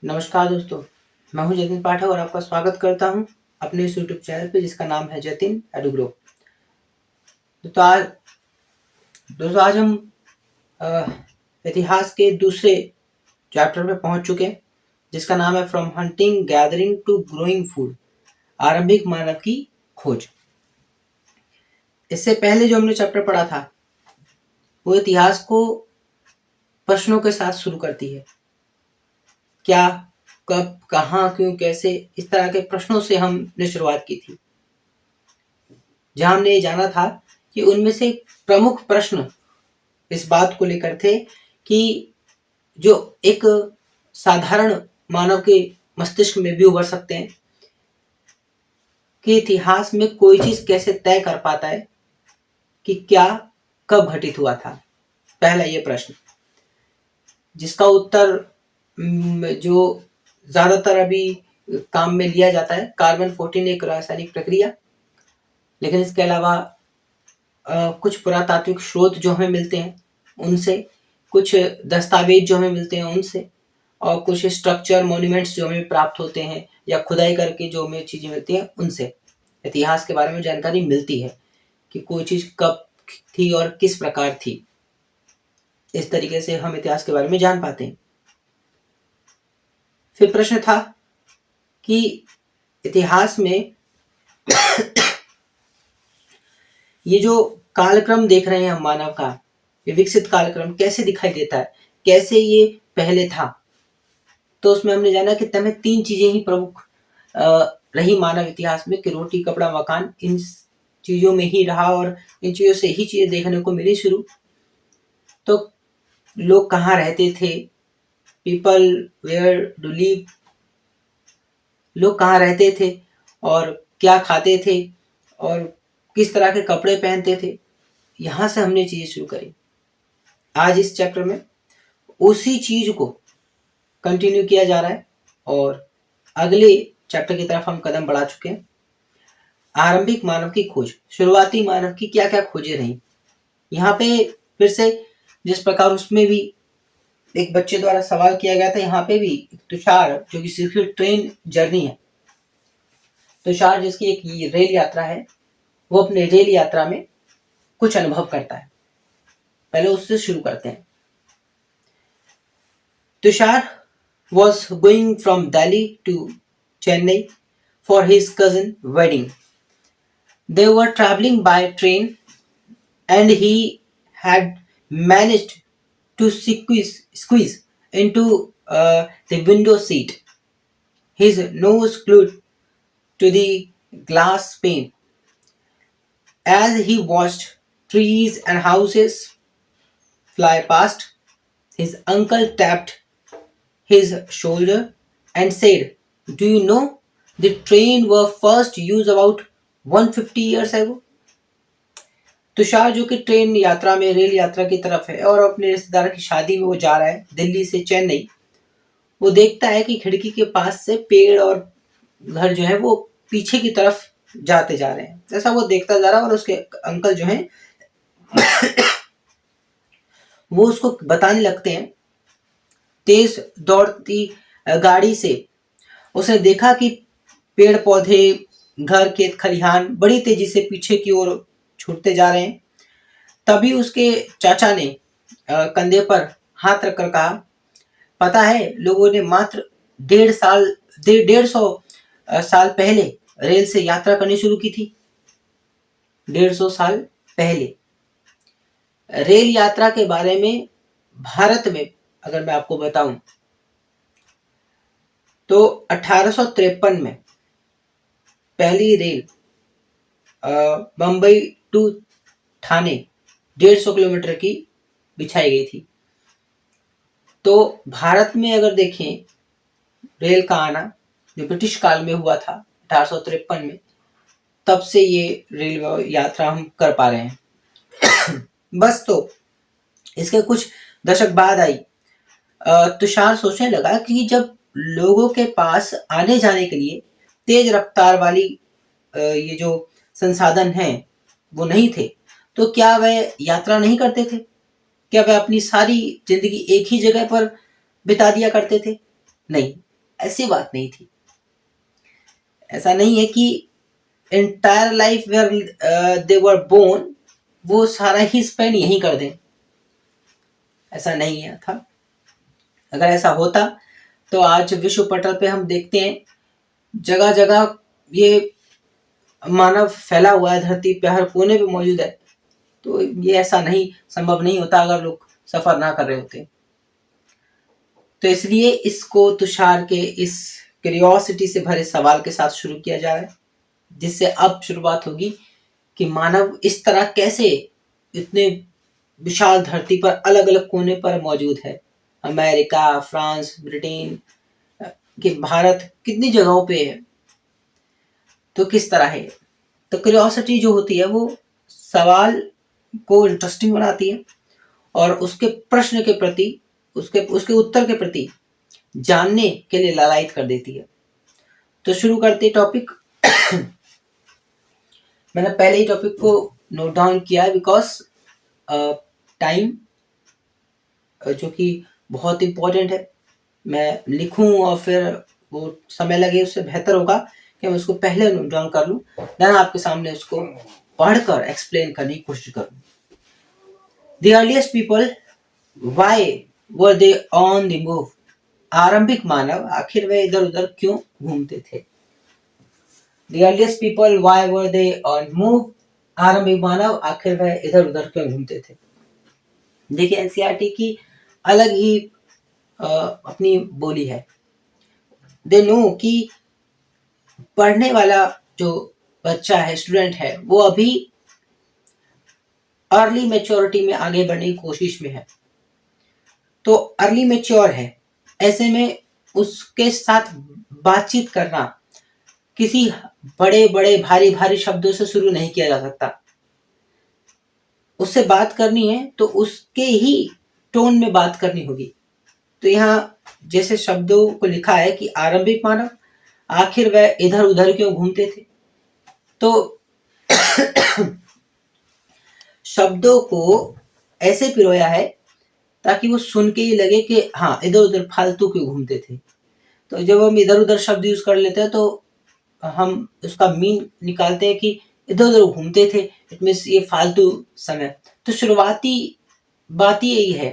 नमस्कार दोस्तों, मैं हूं जतिन पाठक और आपका स्वागत करता हूं अपने इस यूट्यूब चैनल पे जिसका नाम है जतिन एडुग्रो। तो आज हम अ, इतिहास के दूसरे चैप्टर पे पहुंच चुके हैं जिसका नाम है from hunting gathering to growing food, आरंभिक मानव की खोज। इससे पहले जो हमने चैप्टर पढ़ा था वो इतिहास को प्रश्नों के साथ शुरू करती है। क्या, कब, कहाँ, क्यों, कैसे, इस तरह के प्रश्नों से हमने शुरुआत की थी, जहां हमने ये जाना था कि उनमें से प्रमुख प्रश्न इस बात को लेकर थे कि जो एक साधारण मानव के मस्तिष्क में भी उभर सकते हैं कि इतिहास में कोई चीज कैसे तय कर पाता है कि क्या कब घटित हुआ था। पहला ये प्रश्न, जिसका उत्तर जो ज्यादातर अभी काम में लिया जाता है, कार्बन 14 एक रासायनिक प्रक्रिया। लेकिन इसके अलावा कुछ पुरातात्विक स्रोत जो हमें मिलते हैं उनसे, कुछ दस्तावेज जो हमें मिलते हैं उनसे, और कुछ स्ट्रक्चर मॉन्यूमेंट्स जो हमें प्राप्त होते हैं या खुदाई करके जो हमें चीजें मिलती हैं उनसे इतिहास के बारे में जानकारी मिलती है कि कोई चीज कब थी और किस प्रकार थी। इस तरीके से हम इतिहास के बारे में जान पाते हैं। फिर प्रश्न था कि इतिहास में ये जो कालक्रम देख रहे हैं हम मानव का, ये विकसित कालक्रम कैसे दिखाई देता है, कैसे ये पहले था। तो उसमें हमने जाना कि तमें 3 चीजें ही प्रमुख रही मानव इतिहास में कि रोटी, कपड़ा, मकान, इन चीजों में ही रहा और इन चीजों से ही चीजें देखने को मिली शुरू। तो लोग कहाँ रहते थे, पीपल वेयर डू लिव, लोग कहाँ रहते थे और क्या खाते थे और किस तरह के कपड़े पहनते थे, यहां से हमने चीजें शुरू करी। आज इस चैप्टर में उसी चीज को कंटिन्यू किया जा रहा है और अगले चैप्टर की तरफ हम कदम बढ़ा चुके हैं। आरंभिक मानव की खोज, शुरुआती मानव की क्या क्या खोजें रही। यहाँ पे फिर से जिस प्रकार उसमें भी एक बच्चे द्वारा सवाल किया गया था, यहाँ पे भी तुषार जो कि सिर्फ ट्रेन जर्नी है, तुषार जिसकी एक रेल यात्रा है, वो अपने रेल यात्रा में कुछ अनुभव करता है। पहले उससे शुरू करते हैं। Tushar was going from Delhi to Chennai for his cousin wedding. They were traveling by train and he had managed to squeeze into the window seat, his nose glued to the glass pane. As he watched trees and houses fly past, his uncle tapped his shoulder and said, "Do you know the train were first used about 150 years ago?" Tushar जो कि train यात्रा में, rail यात्रा की तरफ है और अपने रिश्तेदार की शादी में वो जा रहा है दिल्ली से चेन्नई, वो देखता है कि खिड़की के पास से पेड़ और घर जो है वो पीछे की तरफ जाते जा रहे हैं। जैसा वो देखता जा रहा है और उसके अंकल जो हैं वो उसको बताने लगते हैं। तेज दौड़ती गाड़ी से उसने देखा कि पेड़ पौधे, घर, खेत खलिहान बड़ी तेजी से पीछे की ओर छूटते जा रहे हैं। तभी उसके चाचा ने कंधे पर हाथ रखकर कहा, पता है लोगों ने मात्र 150 साल पहले रेल से यात्रा करनी शुरू की थी। 150 साल पहले रेल यात्रा के बारे में भारत में अगर मैं आपको बताऊं तो 1853 में पहली rail Bombay to Thane 150 kilometre की बिछाई गई थी। तो भारत में अगर देखें रेल का आना जो ब्रिटिश काल में हुआ था 1853 में, तब से ये रेल यात्रा हम कर पा रहे हैं। बस तो इसके कुछ दशक बाद आई। तुषार सोचने लगा कि जब लोगों के पास आने जाने के लिए तेज रफ्तार वाली ये जो संसाधन हैं वो नहीं थे, तो क्या वह यात्रा नहीं करते थे? क्या वह अपनी सारी जिंदगी एक ही जगह पर बिता दिया करते थे? नहीं, ऐसी बात नहीं थी। ऐसा नहीं है कि entire life where they were born वो सारा ही स्पेंड यहीं कर दें, ऐसा नहीं है था। अगर ऐसा होता तो आज विश्व पटल पे हम देखते हैं जगह जगह ये मानव फैला हुआ है, धरती पे हर कोने पे मौजूद है। तो ये ऐसा नहीं संभव नहीं होता अगर लोग सफर ना कर रहे होते। तो इसलिए इसको तुषार के इस क्यूरियोसिटी से भरे सवाल के साथ शुरू किया जा रहा है, जिससे अब शुरुआत होगी कि मानव इस तरह कैसे इतने विशाल धरती पर अलग अलग कोने पर मौजूद है। अमेरिका, फ्रांस, ब्रिटेन कि भारत कितनी जगहों पे है, तो किस तरह है। तो क्यूरियोसिटी जो होती है वो सवाल को इंटरेस्टिंग बनाती है और उसके प्रश्न के प्रति उसके उत्तर के प्रति जानने के लिए लालायित कर देती है। तो शुरू करते टॉपिक। मैंने पहले ही टॉपिक को नोट डाउन किया है बिकॉज टाइम जो कि बहुत इम्पोर्टेंट है। मैं लिखूं और फिर वो समय लगे उससे बेहतर होगा कि मैं उसको पहले नोट डाउन कर लूं, देन आपके सामने उसको पढ़कर एक्सप्लेन करने की कोशिश करूं। The earliest people, why were they on the move? आरंभिक मानव आखिर वे इधर उधर क्यों घूमते थे? The earliest people, why were they on move? आरंभिक मानव आखिर वे इधर उधर क्यों घूमते थे? देखिए एनसीईआरटी की अलग ही अपनी बोली है। दे नो कि पढ़ने वाला जो बच्चा है, स्टूडेंट है, वो अभी अर्ली मैच्योरिटी में आगे बढ़ने की कोशिश में है। तो अर्ली मैच्योर है, ऐसे में उसके साथ बातचीत करना किसी बड़े बड़े भारी भारी शब्दों से शुरू नहीं किया जा सकता। उससे बात करनी है तो उसके ही टोन में बात करनी होगी। तो यहाँ जैसे शब्दों को लिखा है कि आरंभिक मानव आखिर वह इधर उधर क्यों घूमते थे, तो शब्दों को ऐसे पिरोया है ताकि वो सुन के ही लगे कि हाँ इधर उधर फालतू क्यों घूमते थे। तो जब हम इधर उधर शब्द यूज कर लेते हैं तो हम उसका मीन निकालते हैं कि इधर उधर घूमते थे, इट मीन्स ये फालतू समय। तो शुरुआती बात ही यही है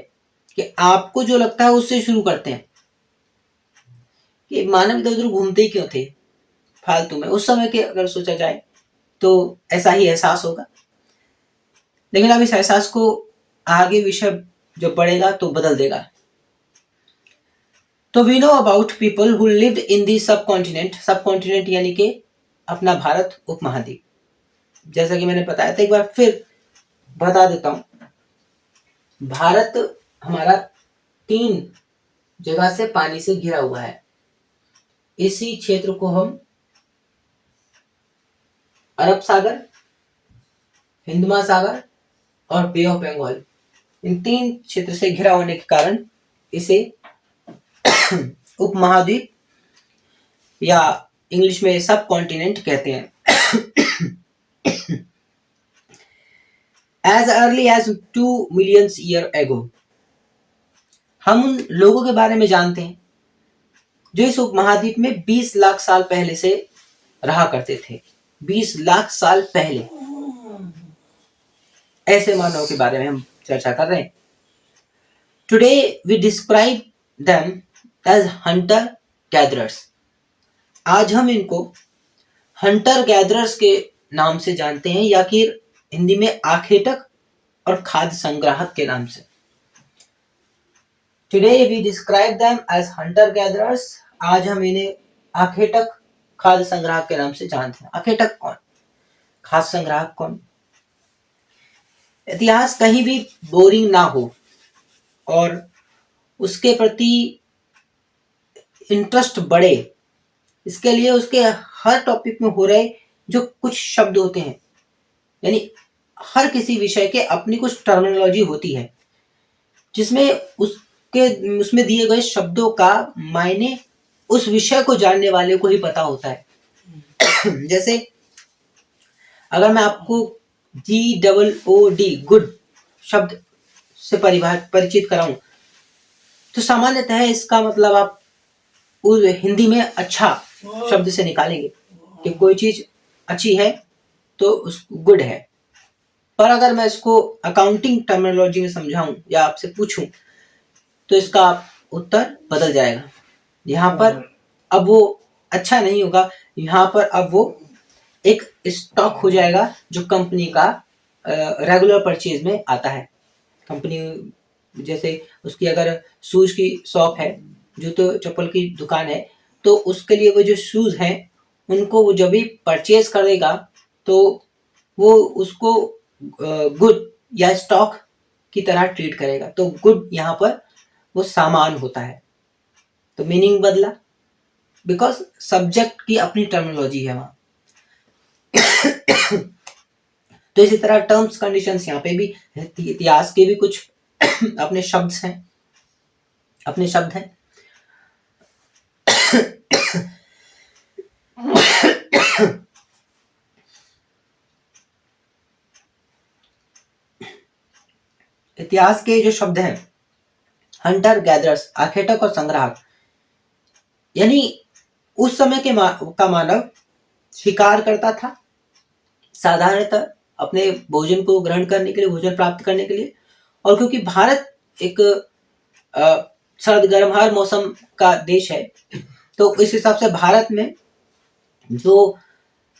कि आपको जो लगता है उससे शुरू करते हैं कि मानव इधर उधर घूमते ही क्यों थे फालतू में। उस समय के अगर सोचा जाए तो ऐसा ही एहसास होगा, लेकिन अब इस एहसास को आगे विषय जो पढ़ेगा तो बदल देगा। तो we know about people who lived in the subcontinent, सब कॉन्टिनेंट यानी कि अपना भारत उपमहाद्वीप। जैसा कि मैंने बताया था, एक बार फिर बता देता हूं। भारत हमारा 3 जगह से पानी से घिरा हुआ है। इसी क्षेत्र को हम अरब सागर, हिंद महासागर और बे ऑफ बंगाल, इन 3 क्षेत्र से घिरा होने के कारण इसे उपमहाद्वीप या इंग्लिश में सब कॉन्टिनेंट कहते हैं। As early as 2 million years ago, हम उन लोगों के बारे में जानते हैं जो इस उपमहाद्वीप में 20 लाख साल पहले से रहा करते थे। 20 लाख साल पहले ऐसे मानव के बारे में हम चर्चा कर रहे हैं। Today we describe them as hunter gatherers. आज हम इनको हंटर गैदरर्स के नाम से जानते हैं, या कि हिंदी में आखेटक और खाद्य संग्राहक के नाम से। Today we describe them as hunter gatherers. आज हम इन्हें आखेटक खाद्य संग्राहक के नाम से जानते हैं। आखेटक कौन, खाद्य संग्राहक कौन? इतिहास कहीं भी बोरिंग ना हो और उसके प्रति इंटरेस्ट बढ़े, इसके लिए उसके हर टॉपिक में हो रहे जो कुछ शब्द होते हैं, यानी हर किसी विषय के अपनी कुछ टर्मिनोलॉजी होती है जिसमें उसमें दिए गए शब्दों का मायने उस विषय को जानने वाले को ही पता होता है। जैसे अगर मैं आपको GOOD गुड शब्द से परिचित कराऊं तो सामान्यतः इसका मतलब आप उस हिंदी में अच्छा शब्द से निकालेंगे कि कोई चीज अच्छी है तो उस गुड है। पर अगर मैं इसको अकाउंटिंग टर्मिनोलॉजी में समझाऊं या आपसे पूछूं तो इसका उत्तर बदल जाएगा। यहाँ पर अब वो अच्छा नहीं होगा, यहाँ पर अब वो एक स्टॉक हो जाएगा जो कंपनी का रेगुलर परचेज में आता है। कंपनी जैसे उसकी अगर शूज की शॉप है, जूते चप्पल की दुकान है, तो उसके लिए वो जो शूज हैं उनको वो जब भी परचेज करेगा तो वो उसको गुड या स्टॉक की तरह ट्रीट करेगा। तो गुड यहाँ पर वो सामान होता है, तो मीनिंग बदला बिकॉज सब्जेक्ट की अपनी टर्मिनोलॉजी है वहां। तो इसी तरह टर्म्स कंडीशंस यहाँ पे भी, इतिहास के भी कुछ अपने शब्द हैं, अपने शब्द हैं। इतिहास के जो शब्द हैं, हंटर गैदरर्स, आखेटक और संग्राहक, यानी उस समय के का मानव शिकार करता था साधारणतः अपने भोजन को ग्रहण करने के लिए, भोजन प्राप्त करने के लिए। और क्योंकि भारत एक सर्द गर्म हर मौसम का देश है, तो इस हिसाब से भारत में जो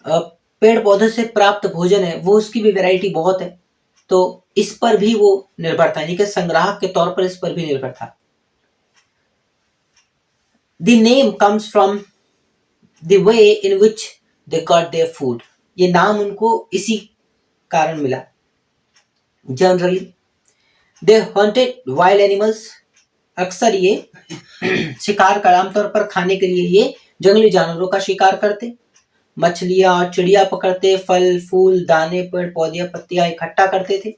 पेड़ पौधे से प्राप्त भोजन है वो उसकी भी वैरायटी बहुत है, तो इस पर भी वो निर्भर था, यानी कि संग्राहक के तौर पर इस पर भी निर्भर था। The name comes from the way in which they got their food. ये नाम उनको इसी कारण मिला। Generally they hunted wild animals, अक्सर ये शिकार कर, आमतौर पर खाने के लिए ये जंगली जानवरों का शिकार करते, मछलियां और चिड़िया पकड़ते, फल फूल दाने पेड़ पौधे पत्तियां इकट्ठा करते थे।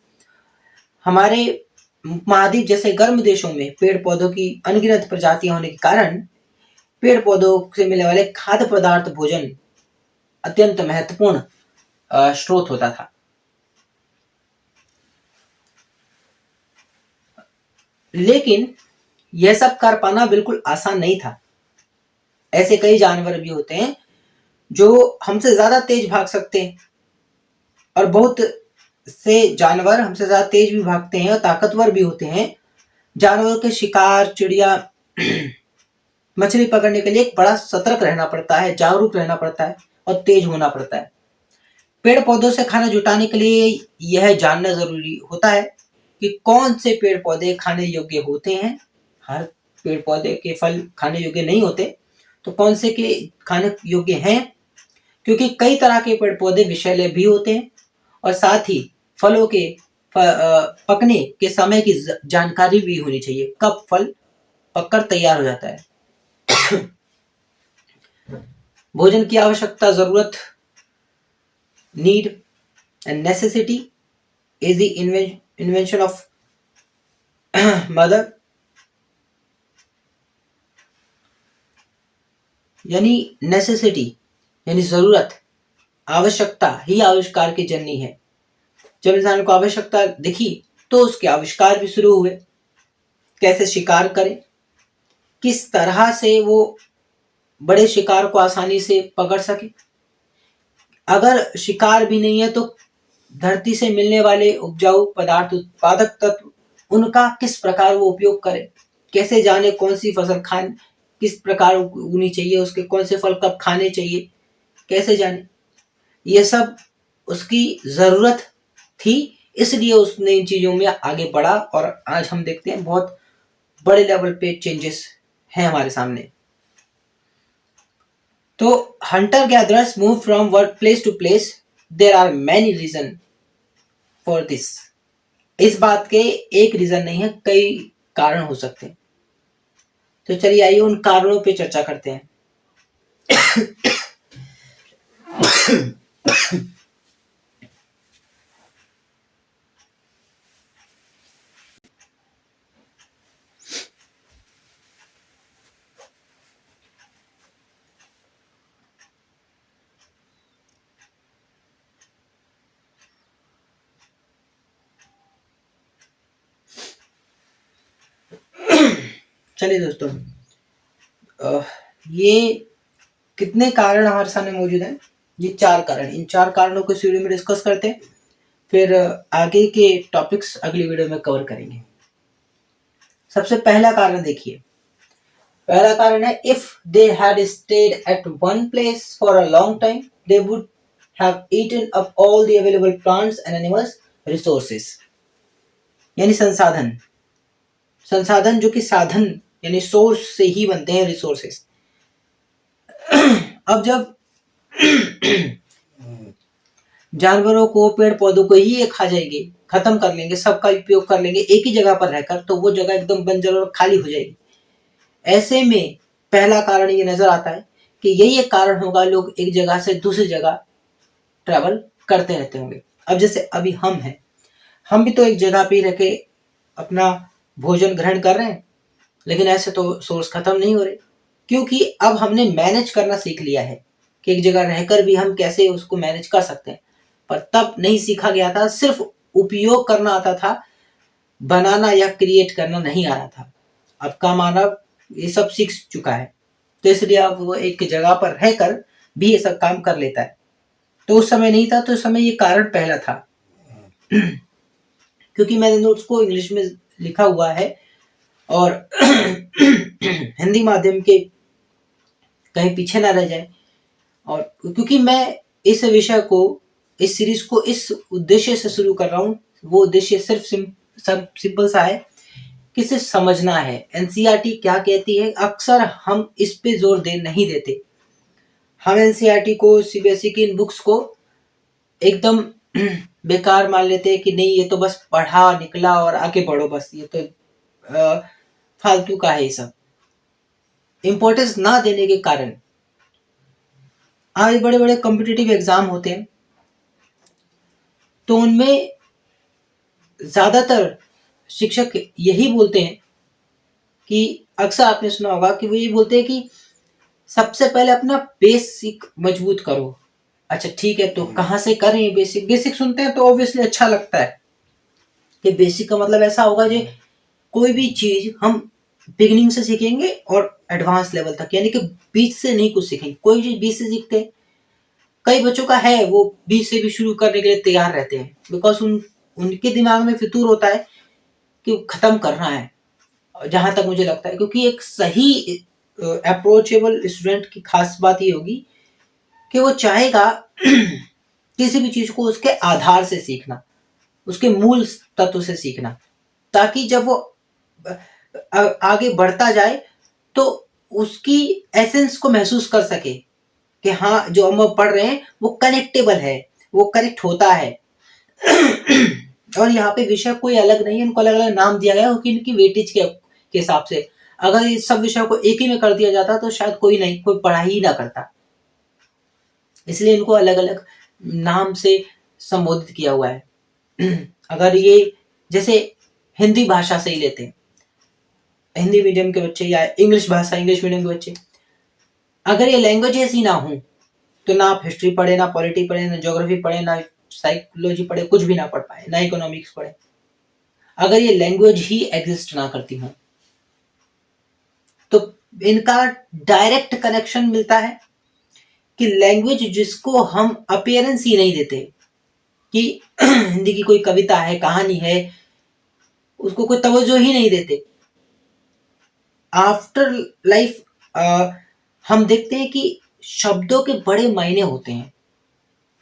हमारे महाद्वीप जैसे गर्म देशों में पेड़ पौधों की अनगिनत प्रजातियां होने के कारण पेड़ पौधों से मिलने वाले खाद्य पदार्थ भोजन अत्यंत महत्वपूर्ण स्रोत होता था। लेकिन यह सब कर पाना बिल्कुल आसान नहीं था। ऐसे कई जानवर भी होते हैं जो हमसे ज्यादा तेज भाग सकते हैं, और बहुत से जानवर हमसे ज्यादा तेज भी भागते हैं और ताकतवर भी होते हैं। जानवरों के शिकार, चिड़िया मछली पकड़ने के लिए एक बड़ा सतर्क रहना पड़ता है, जागरूक रहना पड़ता है और तेज होना पड़ता है। पेड़ पौधों से खाना जुटाने के लिए यह जानना जरूरी होता है कि कौन से पेड़ पौधे खाने योग्य होते हैं। हर पेड़ पौधे के फल खाने योग्य नहीं होते, तो कौन से के खाने योग्य हैं, क्योंकि कई तरह के पेड़ पौधे विषैले भी होते हैं। और साथ ही फलों के पकने के समय की जानकारी भी होनी चाहिए, कब फल पककर तैयार हो जाता है। भोजन की आवश्यकता, जरूरत, need and necessity is the invention of mother, यानी नेसेसिटी यानी जरूरत, आवश्यकता ही आविष्कार की जननी है। जब इंसान को आवश्यकता दिखी तो उसके आविष्कार भी शुरू हुए। कैसे शिकार करें, किस तरह से वो बड़े शिकार को आसानी से पकड़ सके। अगर शिकार भी नहीं है तो धरती से मिलने वाले उपजाऊ पदार्थ, उत्पादक तत्व, उनका किस प्रकार वो उपयोग करे। कैसे जाने कौन सी फसल खाने किस प्रकार उगनी चाहिए, उसके कौन से फल कब खाने चाहिए, कैसे जाने। ये सब उसकी जरूरत थी, इसलिए उसने इन चीजों में आगे बढ़ा और आज हम देखते हैं बहुत बड़े लेवल पे चेंजेस हैं हमारे सामने। तो hunter gatherers move from place to place, there are many reason for this. इस बात के एक रीजन नहीं है, कई कारण हो सकते हैं। तो चलिए आइए उन कारणों पे चर्चा करते हैं। चलिए दोस्तों, ये कितने कारण हमारे सामने मौजूद हैं? ये 4 कारण। इन 4 कारणों को इस वीडियो में डिस्कस करते हैं, फिर आगे के टॉपिक्स अगली वीडियो में कवर करेंगे। सबसे पहला कारण देखिए, पहला कारण है if they had stayed at one place for a long time they would have eaten up all the available plants and animals resources. यानी संसाधन, संसाधन जो कि साधन यानी सोर्स से ही बनते हैं रिसोर्सेस। अब जब जानवरों को, पेड़ पौधों को ही ये खा जाएंगे, खत्म कर लेंगे, सबका उपयोग कर लेंगे एक ही जगह पर रहकर, तो वो जगह एकदम बंजर और खाली हो जाएगी। ऐसे में पहला कारण ये नजर आता है कि यही एक कारण होगा लोग एक जगह से दूसरी जगह ट्रैवल करते रहते होंगे। अब जैसे अभी हम हैं, हम भी तो एक जगह पे रह के अपना भोजन ग्रहण कर रहे हैं, लेकिन ऐसे तो सोर्स खत्म नहीं हो रहे, क्योंकि अब हमने मैनेज करना सीख लिया है कि एक जगह रहकर भी हम कैसे उसको मैनेज कर सकते हैं। पर तब नहीं सीखा गया था, सिर्फ उपयोग करना आता था, बनाना या क्रिएट करना नहीं आ रहा था। अब का मानव ये सब सीख चुका है, तो इसलिए अब वो एक जगह पर रहकर भी ये सब काम कर लेता है। तो उस समय नहीं था, तो उस समय ये कारण पहला था। क्योंकि मैंने नोट्स को इंग्लिश में लिखा हुआ है और हिंदी माध्यम के कहीं पीछे ना रह जाए, और क्योंकि मैं इस विषय को, इस सीरीज को इस उद्देश्य से शुरू कर रहा हूँ, वो उद्देश्य सिर्फ सिंपल सा है कि सिर्फ समझना है एनसीईआरटी क्या कहती है। अक्सर हम इस पे जोर नहीं देते। हम एनसीईआरटी को, सीबीएसई की इन बुक्स को एकदम बेकार मान लेते हैं कि नहीं ये तो बस पढ़ा निकला और आगे बढ़ो, बस ये तो फालतू का है। ये सब इम्पोर्टेंस ना देने के कारण आज बड़े बड़े कॉम्पिटिटिव एग्जाम होते हैं, तो उनमें ज्यादातर शिक्षक यही बोलते हैं कि अक्सर आपने सुना होगा कि वो ये बोलते हैं कि सबसे पहले अपना बेसिक मजबूत करो। अच्छा ठीक है, तो कहाँ से करें बेसिक? बेसिक सुनते हैं तो ऑब्वियसली अच्छा लगता है कि बेसिक का मतलब ऐसा होगा जो कोई भी चीज हम बिगिनिंग से सीखेंगे और एडवांस लेवल तक, यानी कि बीच से नहीं कुछ सीखेंगे। कोई चीज बीच से सीखते हैं, कई बच्चों का है वो बीच से भी शुरू करने के लिए तैयार रहते हैं, बिकॉज उनके दिमाग में फितूर होता है कि खत्म करना है, जहां तक मुझे लगता है। क्योंकि एक सही अप्रोचेबल स्टूडेंट की खास बात ये होगी कि वो चाहेगा किसी भी चीज को उसके आधार से सीखना, उसके मूल तत्व से सीखना, ताकि जब वो आगे बढ़ता जाए तो उसकी एसेंस को महसूस कर सके कि हाँ जो हम पढ़ रहे हैं वो कनेक्टेबल है, वो कनेक्ट होता है। और यहाँ पे विषय कोई अलग नहीं है, इनको अलग अलग नाम दिया गया क्योंकि इनकी वेटेज के हिसाब से। अगर इस सब विषयों को एक ही में कर दिया जाता तो शायद कोई पढ़ाई ही ना करता, इसलिए इनको अलग अलग नाम से संबोधित किया हुआ है। अगर ये जैसे हिंदी भाषा से ही लेते हैं, हिंदी मीडियम के बच्चे या इंग्लिश भाषा इंग्लिश मीडियम के बच्चे, अगर ये लैंग्वेजेस ही ना हो तो ना आप हिस्ट्री पढ़े, ना पॉलिटी पढ़े, ना ज्योग्राफी पढ़े, ना साइकोलॉजी पढ़े, कुछ भी ना पढ़ पाए, ना इकोनॉमिक्स पढ़े। अगर ये लैंग्वेज ही एग्जिस्ट ना करती हो तो इनका डायरेक्ट कनेक्शन मिलता है कि लैंग्वेज जिसको हम अपीयरेंस ही नहीं देते कि हिंदी की कोई कविता है, कहानी है, उसको कोई तवज्जो ही नहीं देते। आफ्टर लाइफ हम देखते हैं कि शब्दों के बड़े मायने होते हैं,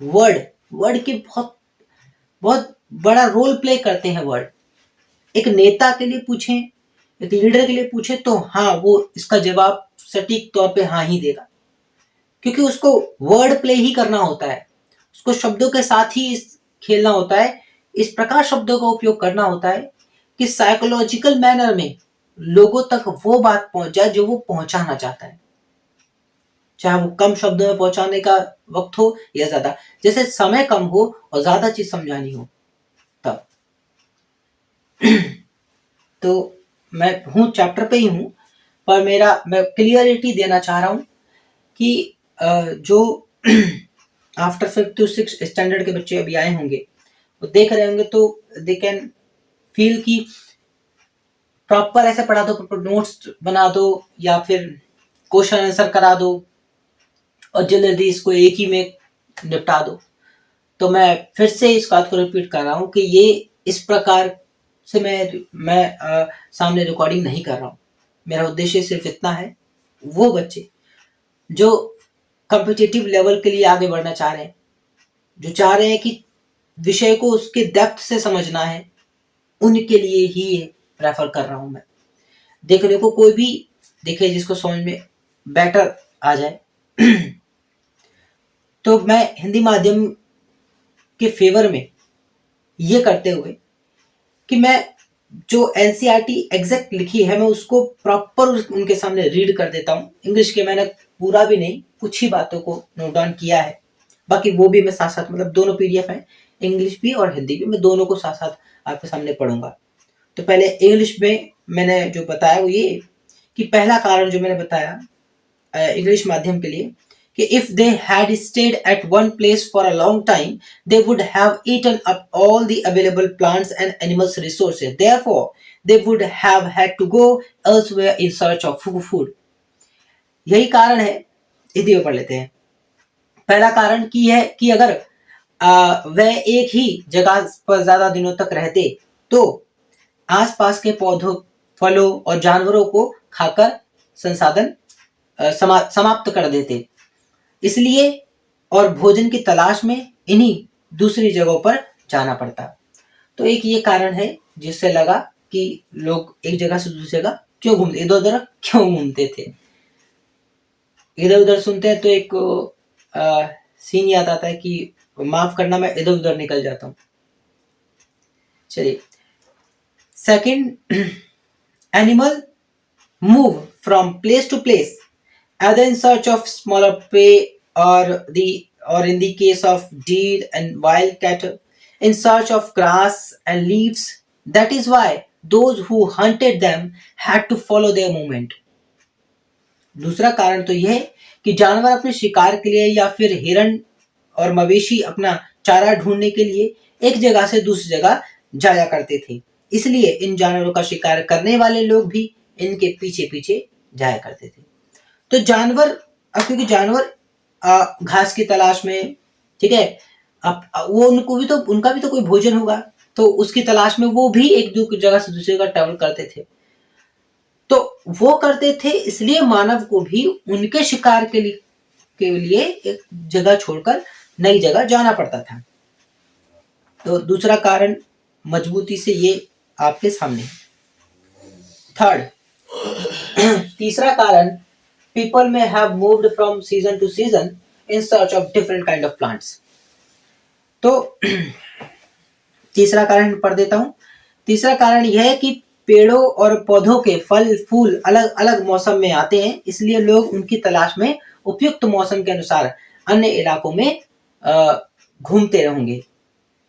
वर्ड के बहुत बहुत बड़ा रोल प्ले करते हैं वर्ड। एक नेता के लिए पूछें, एक लीडर के लिए पूछे तो हाँ वो इसका जवाब सटीक तौर पे हाँ ही देगा, क्योंकि उसको वर्ड प्ले ही करना होता है, उसको शब्दों के साथ ही खेलना होता है, इस प्रकार शब्दों का उपयोग करना होता है कि साइकोलॉजिकल मैनर में लोगों तक वो बात पहुंच जाए जो वो पहुंचाना चाहता है, चाहे वो कम शब्दों में पहुंचाने का वक्त हो या ज्यादा। जैसे समय कम हो और ज्यादा चीज समझानी हो तब। तो मैं हूँ चैप्टर पे ही हूँ, पर मैं क्लियरिटी देना चाह रहा हूँ कि जो after 5th to 6th standard के बच्चे अभी आए होंगे, वो देख रहे होंगे तो दे कैन फील कि प्रॉपर ऐसे पढ़ा दो, प्रॉपर नोट्स बना दो, या फिर क्वेश्चन आंसर करा दो और जल्दी इसको एक ही में निपटा दो। तो मैं फिर से इस बात को रिपीट कर रहा हूँ कि ये इस प्रकार से मैं सामने रिकॉर्डिंग नहीं कर रहा हूँ। मेरा उद्देश्य सिर्फ इतना है, वो बच्चे जो कॉम्पिटिटिव लेवल के लिए आगे बढ़ना चाह रहे हैं, जो चाह रहे हैं कि विषय को उसके डेप्थ से समझना है, उनके लिए ही ये प्रेफर कर रहा हूँ मैं। देखने को कोई भी देखे जिसको समझ में बेटर आ जाए। तो मैं हिंदी माध्यम के फेवर में ये करते हुए कि मैं जो एनसीईआरटी एग्जैक्ट लिखी है मैं उसको प्रॉपर उनके सामने रीड कर देता हूँ। इंग्लिश के मैंने पूरा भी नहीं, कुछ ही बातों को नोट डाउन किया है, बाकी वो भी मैं साथ साथ, मतलब दोनों पीडीएफ हैं, इंग्लिश भी और हिंदी भी, मैं दोनों को साथ साथ आपके सामने पढ़ूंगा। तो पहले इंग्लिश में मैंने जो बताया वो ये कि पहला कारण जो मैंने बताया इंग्लिश माध्यम के लिए कि if they had stayed at one place for a long time, they would have eaten up all the available plants and animals resources. Therefore, they would have had to go elsewhere in search of food. यही कारण है, हिंदी में पढ़ लेते हैं। पहला कारण की है कि अगर वह एक ही जगह पर ज्यादा दिनों तक रहते तो आसपास के पौधों, फलों और जानवरों को खाकर संसाधन समाप्त कर देते, इसलिए और भोजन की तलाश में इन्हीं दूसरी जगहों पर जाना पड़ता। तो एक ये कारण है जिससे लगा कि लोग एक जगह से दूसरी जगह क्यों घूमते, इधर उधर क्यों घूमते थे। इधर उधर सुनते हैं तो एक सीन याद आता है कि माफ करना मैं इधर उधर निकल जाता हूँ। चलिए, second, animal move from place to place either in search of smaller prey or in the case of deer and wild cattle in search of grass and leaves. That is why those who hunted them had to follow their movement. दूसरा कारण तो यह है कि जानवर अपने शिकार के लिए या फिर हिरण और मवेशी अपना चारा ढूंढने के लिए एक जगह से दूसरी जगह जाया करते थे, इसलिए इन जानवरों का शिकार करने वाले लोग भी इनके पीछे पीछे जाया करते थे। तो जानवर, अब क्योंकि जानवर घास की तलाश में, ठीक है, अब वो उनका भी तो कोई भोजन होगा, तो उसकी तलाश में वो भी एक जगह से दूसरी जगह ट्रैवल करते थे। तो वो करते थे इसलिए मानव को भी उनके शिकार के लिए एक जगह छोड़कर नई जगह जाना पड़ता था। तो दूसरा कारण मजबूती से ये आपके सामने। थर्ड, तीसरा कारण, people may have moved from season to season in search of different kind of plants. तो तीसरा कारण पढ़ देता हूँ। तीसरा कारण यह है कि पेड़ों और पौधों के फल फूल अलग अलग मौसम में आते हैं, इसलिए लोग उनकी तलाश में उपयुक्त मौसम के अनुसार अन्य इलाकों में घूमते रहेंगे।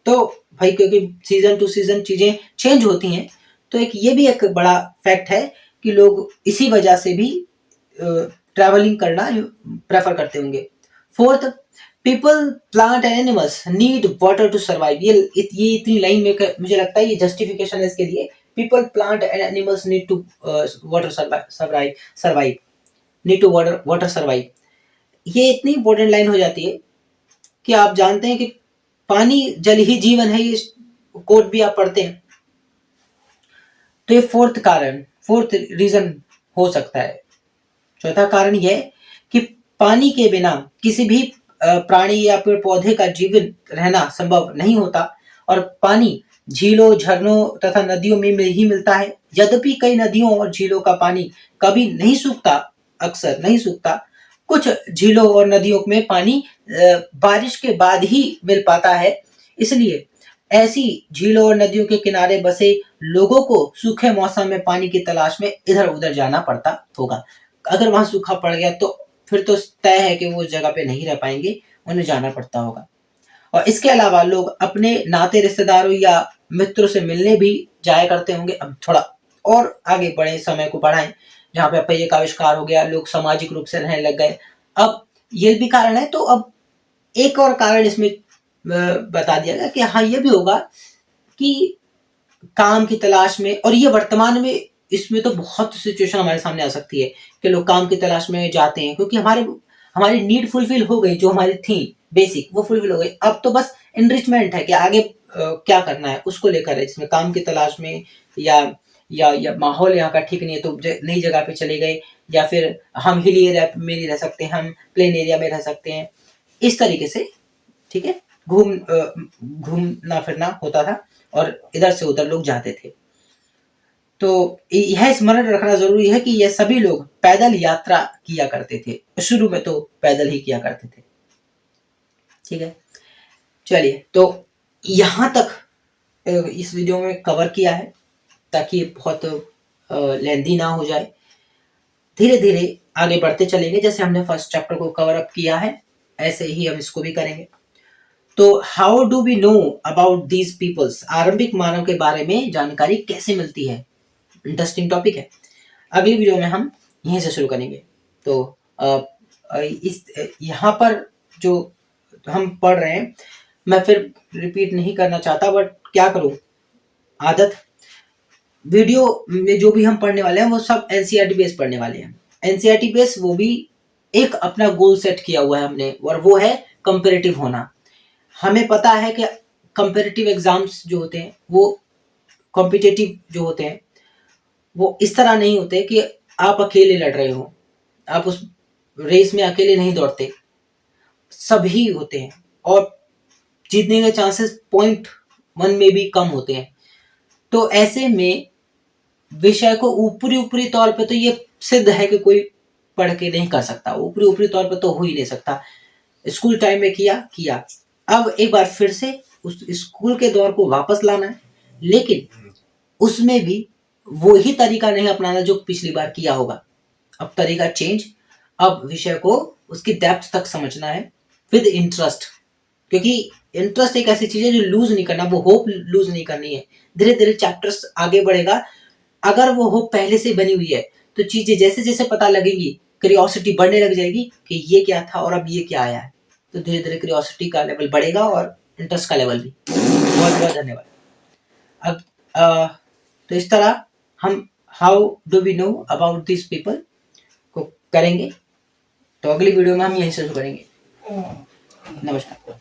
तो भाई क्योंकि सीजन टू सीजन चीजें चेंज होती हैं, तो ये भी एक बड़ा फैक्ट है कि लोग इसी वजह से भी ट्रैवलिंग करना प्रेफर करते होंगे। Fourth, people, plant and animals need water to survive. ये इतनी लाइन में मुझे लगता है ये जस्टिफिकेशन है इसके लिए। People, plant and animals need to water survive, need to water survive. ये इतनी इंपॉर्टेंट लाइन हो जाती है कि आप जानते हैं कि पानी जल ही जीवन है, ये कोट भी आप पढ़ते हैं। तो ये फोर्थ रीजन हो सकता है। चौथा कारण यह कि पानी के बिना किसी भी प्राणी या पेड़ पौधे का जीवन रहना संभव नहीं होता और पानी झीलों, झरनों तथा नदियों में ही मिलता है। यद्यपि कई नदियों और झीलों का पानी कभी नहीं सूखता, अक्सर नहीं सूखता। कुछ झीलों और नदियों में पानी बारिश के बाद ही मिल पाता है, इसलिए ऐसी झीलों और नदियों के किनारे बसे लोगों को सूखे मौसम में पानी की तलाश में इधर उधर जाना पड़ता होगा। अगर वहां सूखा पड़ गया तो फिर तो तय है कि वो उस जगह पे नहीं रह पाएंगे, उन्हें जाना पड़ता होगा। और इसके अलावा लोग अपने नाते रिश्तेदारों या मित्रों से मिलने भी जाया करते होंगे। अब थोड़ा और आगे बढ़े, समय को बढ़ाएं, जहाँ पे पहिए का आविष्कार हो गया, लोग सामाजिक रूप से रहने लग गए। अब ये भी कारण है। तो अब एक और कारण इसमें बता दिया गया कि हाँ ये भी होगा कि काम की तलाश में, और ये वर्तमान में इसमें तो बहुत सिचुएशन हमारे सामने आ सकती है कि लोग काम की तलाश में जाते हैं, क्योंकि हमारी नीड फुलफिल हो गई, जो हमारी थी बेसिक वो फुलफिल हो गई। अब तो बस एनरिचमेंट है कि आगे क्या करना है उसको लेकर है, जिसमें काम की तलाश में या माहौल यहाँ का ठीक नहीं है तो नई जगह पे चले गए, या फिर हम हिल एरिया में नहीं रह सकते, हम प्लेन एरिया में रह सकते हैं, इस तरीके से। ठीक है, घूमना फिरना होता था और इधर से उधर लोग जाते थे। तो यह स्मरण रखना जरूरी है कि यह सभी लोग पैदल यात्रा किया करते थे, शुरू में तो पैदल ही किया करते थे। ठीक है, चलिए तो यहाँ तक इस वीडियो में कवर किया है, ताकि बहुत लेंदी ना हो जाए। धीरे धीरे आगे बढ़ते चलेंगे, जैसे हमने फर्स्ट चैप्टर को कवर अप किया है ऐसे ही हम इसको भी करेंगे। तो how do we know about these peoples, आरंभिक मानव के बारे में जानकारी कैसे मिलती है, इंटरेस्टिंग टॉपिक है। अगली वीडियो में हम यहीं से शुरू करेंगे। तो इस यहाँ पर जो हम पढ़ रहे हैं, मैं फिर रिपीट नहीं करना चाहता, बट क्या करूं, आदत। वीडियो में जो भी हम पढ़ने वाले हैं वो सब एनसीईआरटी बेस पढ़ने वाले हैं। एनसीईआरटी बेस वो भी एक अपना गोल सेट किया हुआ है हमने, और वो है कंपेरेटिव होना। हमें पता है कि कंपेरेटिव एग्जाम्स जो होते हैं, वो कॉम्पिटिटिव जो होते हैं, वो इस तरह नहीं होते कि आप अकेले लड़ रहे हो, आप उस रेस में अकेले नहीं दौड़ते, सभी होते हैं, और जीतने के चांसेस 0.1 में भी कम होते हैं। तो ऐसे में विषय को ऊपरी ऊपरी तौर पे तो ये सिद्ध है कि कोई पढ़ के नहीं कर सकता, ऊपरी ऊपरी तौर पे तो हो ही नहीं सकता। स्कूल टाइम में किया, अब एक बार फिर से उस स्कूल के दौर को वापस लाना है, लेकिन उसमें भी वही तरीका नहीं अपनाना जो पिछली बार किया होगा। अब तरीका चेंज, अब विषय को उसकी डेप्थ तक समझना है विद इंटरेस्ट, क्योंकि इंटरेस्ट एक ऐसी चीज है जो लूज नहीं करना, वो होप लूज नहीं करनी है। धीरे धीरे चैप्टर्स आगे बढ़ेगा, अगर वो होप पहले से बनी हुई है तो चीजें जैसे जैसे पता लगेगी, क्यूरियोसिटी बढ़ने लग जाएगी कि ये क्या था और अब ये क्या आया है। तो धीरे धीरे क्यूरियोसिटी का लेवल बढ़ेगा और इंटरेस्ट का लेवल भी। बहुत बहुत धन्यवाद। अब तो इस तरह हम how do we know about this people को करेंगे। तो अगली वीडियो में हम यहीं से शुरू करेंगे। नमस्कार।